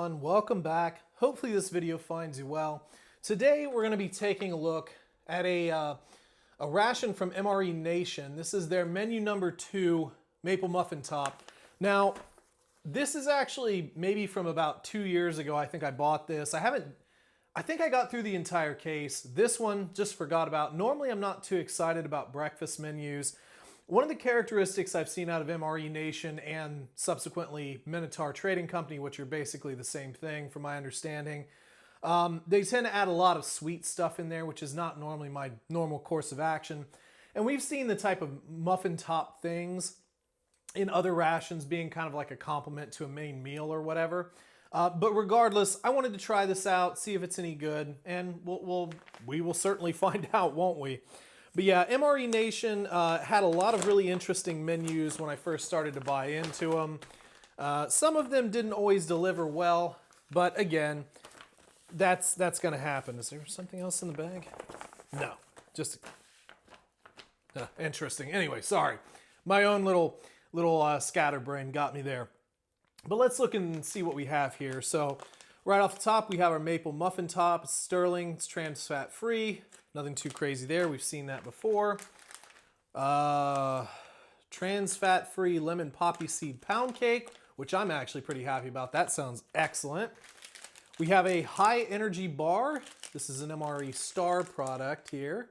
everyone, welcome back. Hopefully this video finds you well. Today we're going to be taking a look at a ration from MRE Nation. This is their menu number 2 maple muffin top. Now this is actually maybe from about 2 years ago. I think I bought this. I think I got through the entire case. This one just forgot about. Normally I'm not too excited about breakfast menus. One of the characteristics I've seen out of MRE Nation and subsequently Minotaur Trading Company, which are basically the same thing from my understanding, they tend to add a lot of sweet stuff in there, which is not normally my normal course of action. And we've seen the type of muffin top things in other rations being kind of like a complement to a main meal or whatever. But regardless, I wanted to try this out, see if it's any good, and we will certainly find out, won't we? But yeah, MRE Nation had a lot of really interesting menus when I first started to buy into them. Some of them didn't always deliver well, but again, that's going to happen. Is there something else in the bag? No, just interesting. Anyway, sorry. My own little scatterbrain got me there. But let's look and see what we have here. So right off the top, we have our maple muffin top. It's sterling, it's trans fat free. Nothing too crazy there. We've seen that before. Trans fat free lemon poppy seed pound cake, which I'm actually pretty happy about. That sounds excellent. We have a high energy bar. This is an MRE Star product here.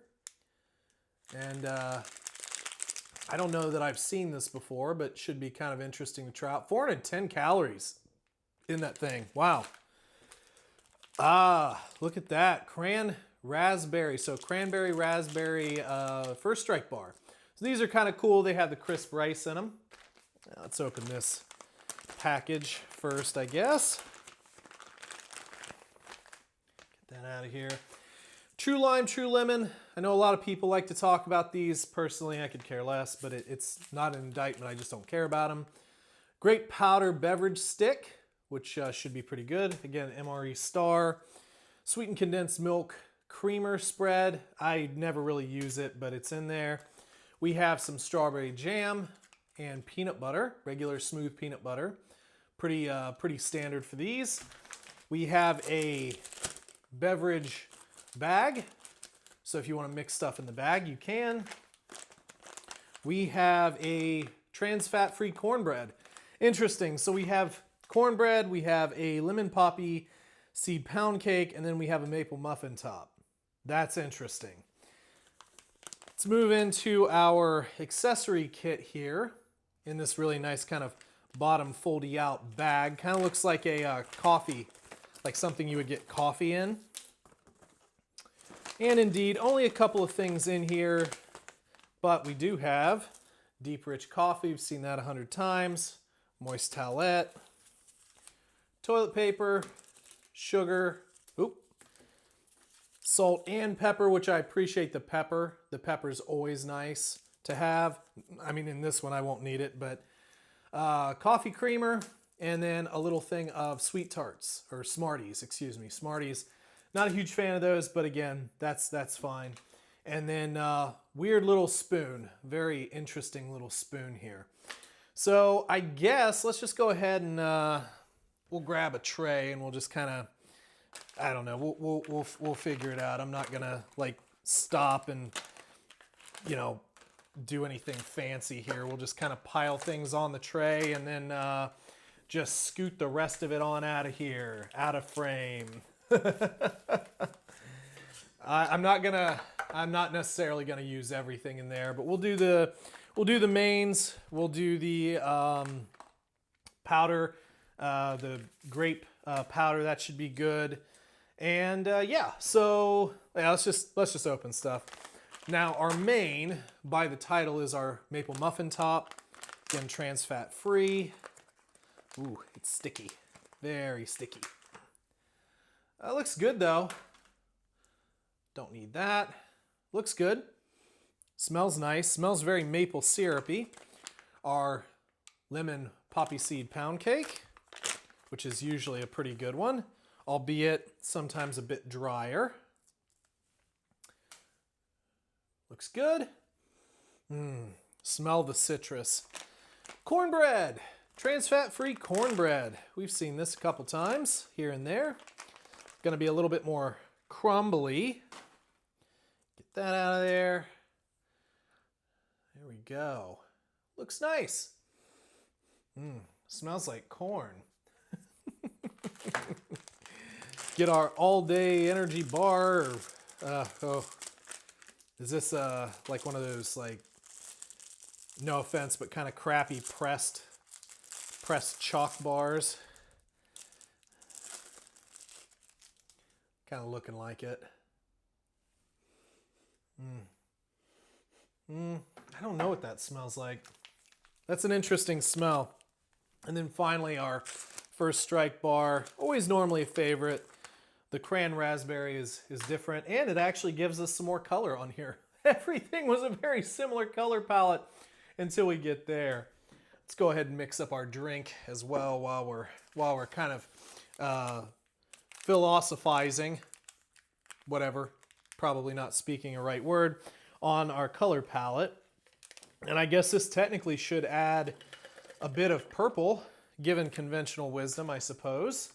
And I don't know that I've seen this before, but should be kind of interesting to try out. 410 calories in that thing. Wow. Look at that. Raspberry. So cranberry, raspberry, first strike bar. So these are kind of cool. They have the crisp rice in them. Now let's open this package first, I guess. Get that out of here. True lime, true lemon. I know a lot of people like to talk about these. Personally, I could care less, but it's not an indictment. I just don't care about them. Grape powder beverage stick, which should be pretty good. Again, MRE Star. Sweetened condensed milk creamer spread. I never really use it, but it's in there. We have some strawberry jam and peanut butter, regular smooth peanut butter. Pretty standard for these. We have a beverage bag. So if you want to mix stuff in the bag, you can. We have a trans fat free cornbread. Interesting. So we have cornbread, we have a lemon poppy seed pound cake, and then we have a maple muffin top. That's interesting. Let's move into our accessory kit here in this really nice kind of bottom foldy out bag. Kind of looks like a coffee, like something you would get coffee in. And indeed, only a couple of things in here, but we do have deep rich coffee. We've seen that 100 times. Moist towelette, toilet paper, sugar, salt and pepper, which I appreciate the pepper. The pepper's always nice to have. I mean, in this one, I won't need it, but coffee creamer, and then a little thing of sweet tarts, or Smarties, excuse me, Smarties. Not a huge fan of those, but again, that's fine. And then weird little spoon, very interesting little spoon here. So I guess let's just go ahead and we'll grab a tray and we'll just kind of, I don't know, we'll figure it out. I'm not gonna like stop and do anything fancy here. We'll just kind of pile things on the tray and then just scoot the rest of it on out of here, out of frame. I'm not necessarily gonna use everything in there, but we'll do the mains. We'll do the powder, the grape powder. That should be good. And yeah, so yeah, let's just open stuff. Now our main, by the title, is our maple muffin top. Again, trans fat free. Ooh, it's sticky, very sticky. Looks good though. Don't need that. Looks good. Smells nice. Smells very maple syrupy. Our lemon poppy seed pound cake, which is usually a pretty good one, albeit sometimes a bit drier. Looks good. Smell the citrus. Cornbread. Trans fat-free cornbread. We've seen this a couple times here and there. Going to be a little bit more crumbly. Get that out of there. There we go. Looks nice. Smells like corn. Get our all-day energy bar. Or, is this like one of those, like, no offense, but kind of crappy pressed chalk bars? Kind of looking like it. I don't know what that smells like. That's an interesting smell. And then finally our first strike bar, always normally a favorite. The cran raspberry is different, and it actually gives us some more color on here. Everything was a very similar color palette until we get there. Let's go ahead and mix up our drink as well while we're kind of philosophizing, whatever, probably not speaking a right word, on our color palette. And I guess this technically should add a bit of purple, given conventional wisdom, I suppose.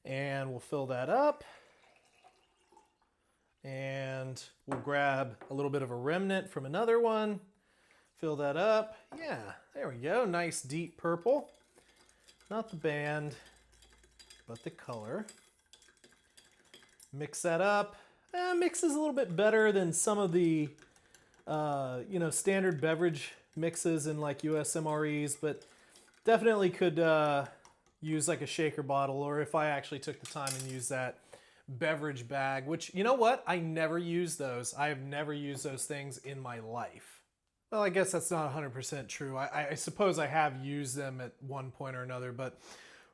And we'll fill that up. And we'll grab a little bit of a remnant from another one. Fill that up. Yeah, there we go. Nice deep purple. Not the band, but the color. Mix that up. Mixes a little bit better than some of the standard beverage mixes in like US MREs, but definitely could use like a shaker bottle, or if I actually took the time and used that beverage bag, which, you know what? I never use those. I have never used those things in my life. Well, I guess that's not 100% true. I suppose I have used them at one point or another, but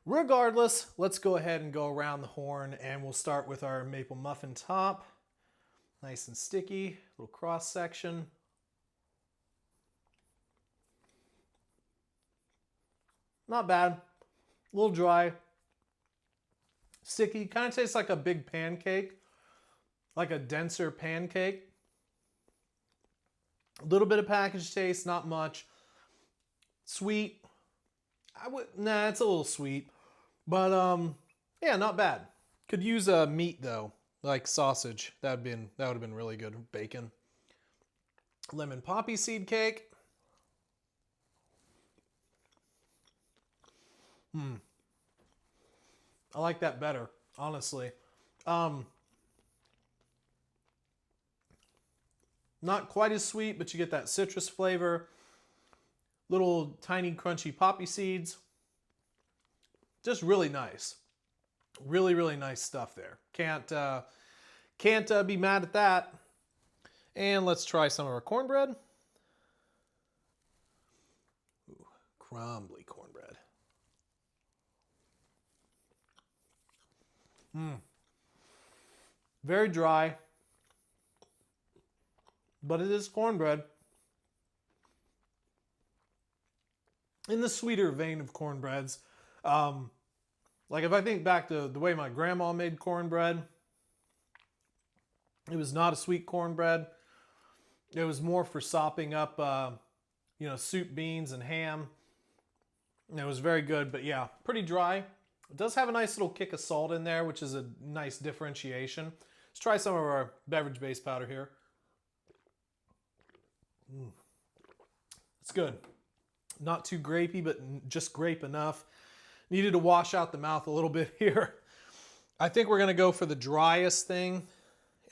regardless, let's go ahead and go around the horn, and we'll start with our maple muffin top. Nice and sticky, little cross section. Not bad, a little dry, sticky, kind of tastes like a big pancake, like a denser pancake. A little bit of package taste, not much. Sweet, it's a little sweet, but yeah, not bad. Could use meat though, like sausage. That would have been really good. Bacon. Lemon poppy seed cake. I like that better, honestly. Not quite as sweet, but you get that citrus flavor. Little tiny crunchy poppy seeds. Just really nice. Really, really nice stuff there. Can't be mad at that. And let's try some of our cornbread. Ooh, crumbly cornbread. Very dry, but it is cornbread. In the sweeter vein of cornbreads. Like if I think back to the way my grandma made cornbread, it was not a sweet cornbread. It was more for sopping up, soup, beans, and ham. And it was very good, but yeah, pretty dry. It does have a nice little kick of salt in there, which is a nice differentiation. Let's try some of our beverage base powder here. It's good. Not too grapey, but just grape enough. Needed to wash out the mouth a little bit here. I think we're going to go for the driest thing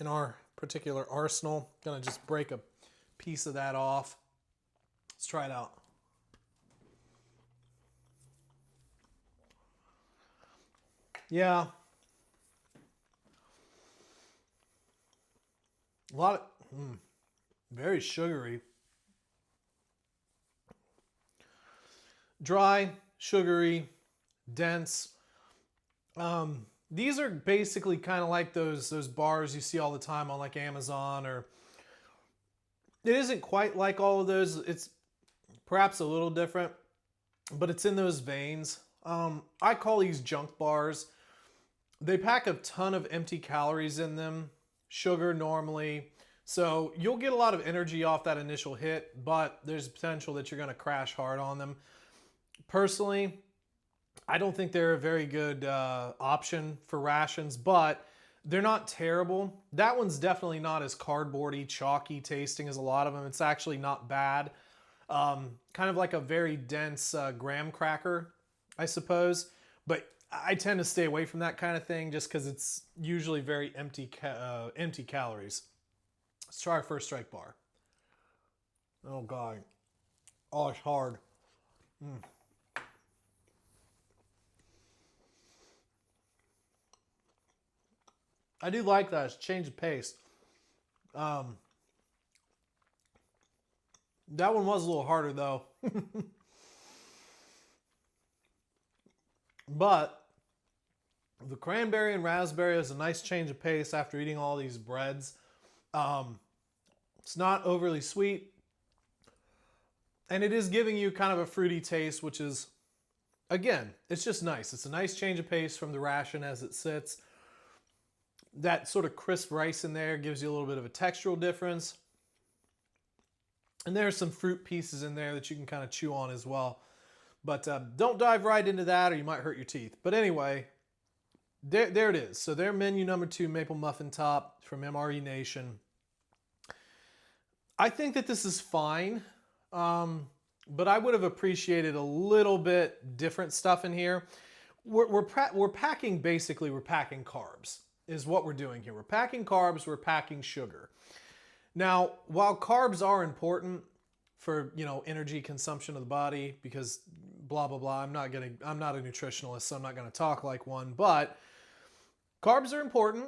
in our particular arsenal. Going to just break a piece of that off. Let's try it out. Yeah. A lot of, very sugary. Dry, sugary, dense. These are basically kind of like those bars you see all the time on like Amazon, or it isn't quite like all of those. It's perhaps a little different, but it's in those veins. I call these junk bars. They pack a ton of empty calories in them, sugar normally. So you'll get a lot of energy off that initial hit, but there's potential that you're going to crash hard on them. Personally, I don't think they're a very good option for rations, but they're not terrible. That one's definitely not as cardboardy, chalky tasting as a lot of them. It's actually not bad. Kind of like a very dense graham cracker, I suppose. But I tend to stay away from that kind of thing just because it's usually very empty calories. Let's try our first strike bar. Oh, God. Oh, it's hard. I do like that. It's change of pace. That one was a little harder, though. But the cranberry and raspberry is a nice change of pace after eating all these breads. It's not overly sweet. And it is giving you kind of a fruity taste, which is, again, it's just nice. It's a nice change of pace from the ration as it sits. That sort of crisp rice in there gives you a little bit of a textural difference. And there's some fruit pieces in there that you can kind of chew on as well. But don't dive right into that or you might hurt your teeth. But anyway, there it is. So their menu number 2 Maple Muffin Top from MRE Nation. I think that this is fine. But I would have appreciated a little bit different stuff in here. We're packing carbs is what we're doing here. We're packing carbs, we're packing sugar. Now, while carbs are important for, energy consumption of the body, because blah, blah, blah, I'm not a nutritionalist, so I'm not going to talk like one, but carbs are important.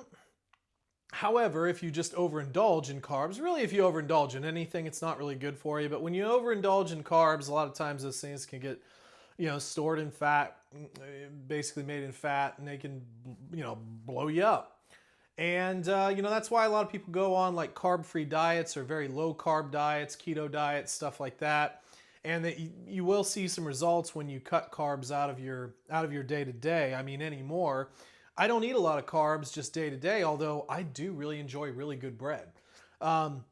However, if you just overindulge in carbs, really if you overindulge in anything, it's not really good for you. But when you overindulge in carbs, a lot of times those things can get, stored in fat, basically made in fat, and they can, blow you up. And, that's why a lot of people go on like carb-free diets or very low-carb diets, keto diets, stuff like that. And that you will see some results when you cut carbs out of your day-to-day. I mean, anymore. I don't eat a lot of carbs just day to day, although I do really enjoy really good bread. But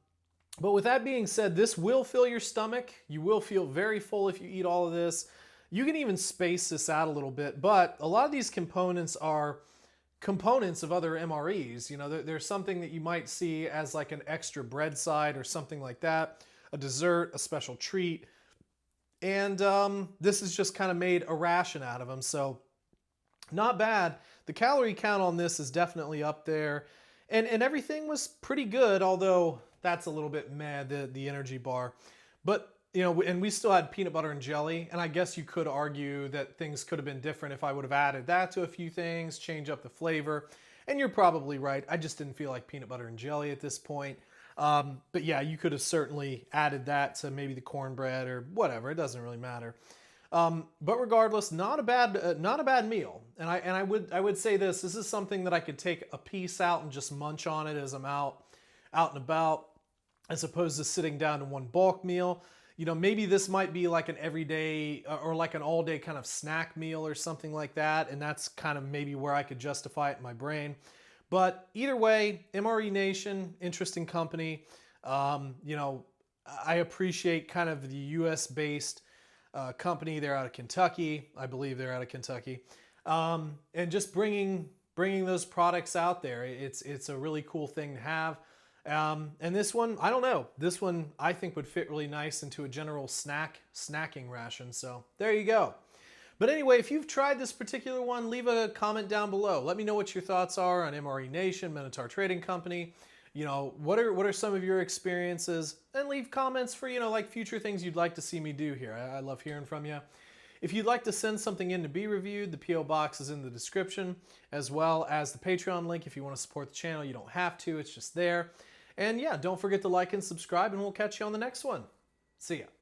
with that being said, this will fill your stomach. You will feel very full if you eat all of this. You can even space this out a little bit, but a lot of these components are components of other MREs. There's something that you might see as like an extra bread side or something like that, a dessert, a special treat. And this is just kind of made a ration out of them, so not bad. The calorie count on this is definitely up there. And everything was pretty good, although that's a little bit meh, the energy bar. But, and we still had peanut butter and jelly. And I guess you could argue that things could have been different if I would have added that to a few things, change up the flavor. And you're probably right. I just didn't feel like peanut butter and jelly at this point. But yeah, you could have certainly added that to maybe the cornbread or whatever. It doesn't really matter. But regardless, not a bad meal. And I would say this is something that I could take a piece out and just munch on it as I'm out and about, as opposed to sitting down to one bulk meal. Maybe this might be like an everyday or like an all day kind of snack meal or something like that. And that's kind of maybe where I could justify it in my brain. But either way, MRE Nation, interesting company. I appreciate kind of the US based company. They're out of Kentucky. I believe they're out of Kentucky. And just bringing those products out there. It's a really cool thing to have. And this one, I don't know. This one I think would fit really nice into a general snacking ration. So there you go. But anyway, if you've tried this particular one, leave a comment down below. Let me know what your thoughts are on MRE Nation, Minotaur Trading Company. What are some of your experiences? And leave comments for, like future things you'd like to see me do here. I love hearing from you. If you'd like to send something in to be reviewed, the P.O. Box is in the description, as well as the Patreon link. If you want to support the channel, you don't have to. It's just there. And yeah, don't forget to like and subscribe, and we'll catch you on the next one. See ya.